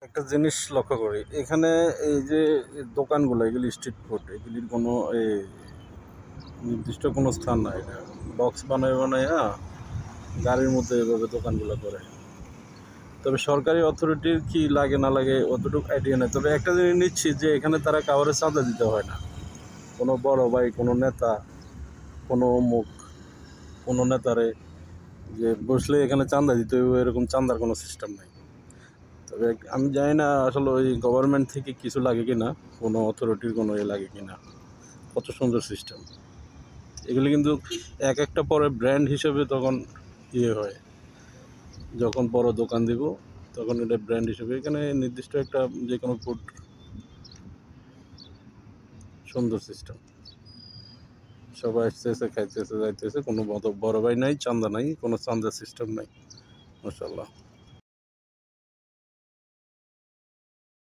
একটা জিনিস লক্ষ্য করি এখানে, এই যে দোকানগুলো, এগুলি স্ট্রিট ফুড, এগুলির কোনো নির্দিষ্ট কোনো স্থান নাই। এটা বক্স বানায় বানায় গাড়ির মধ্যে এভাবে দোকানগুলো করে। তবে সরকারি অথরিটির কি লাগে না লাগে অতটুকু আইডিয়া নেই। তবে একটা জিনিস নিচ্ছি যে এখানে তারা কাউরে চাঁদা দিতে হয় না। কোনো বড় ভাই, কোনো নেতা, কোনো মুখ, কোনো নেতারে যে বসলে এখানে চাঁদা দিতে হবে এরকম চাঁদার কোনো সিস্টেম নাই। তবে আমি জানি না আসলে ওই গভর্নমেন্ট থেকে কিছু লাগে কি না, কোনো অথরিটির কোনো লাগে কি না। কত সুন্দর সিস্টেম! এগুলি কিন্তু এক একটা পরে ব্র্যান্ড হিসেবে তখন হয়, যখন বড় দোকান দিব তখন এটা ব্র্যান্ড হিসেবে এখানে নির্দিষ্ট একটা যে কোনো ফুড। সুন্দর সিস্টেম, সবাই আসতেছে, খাইতেছে, যাইতেছে, কোনো বড় ভাই নাই, চাঁদা নাই, কোনো চাঁদার সিস্টেম নাই। মাশাআল্লাহ।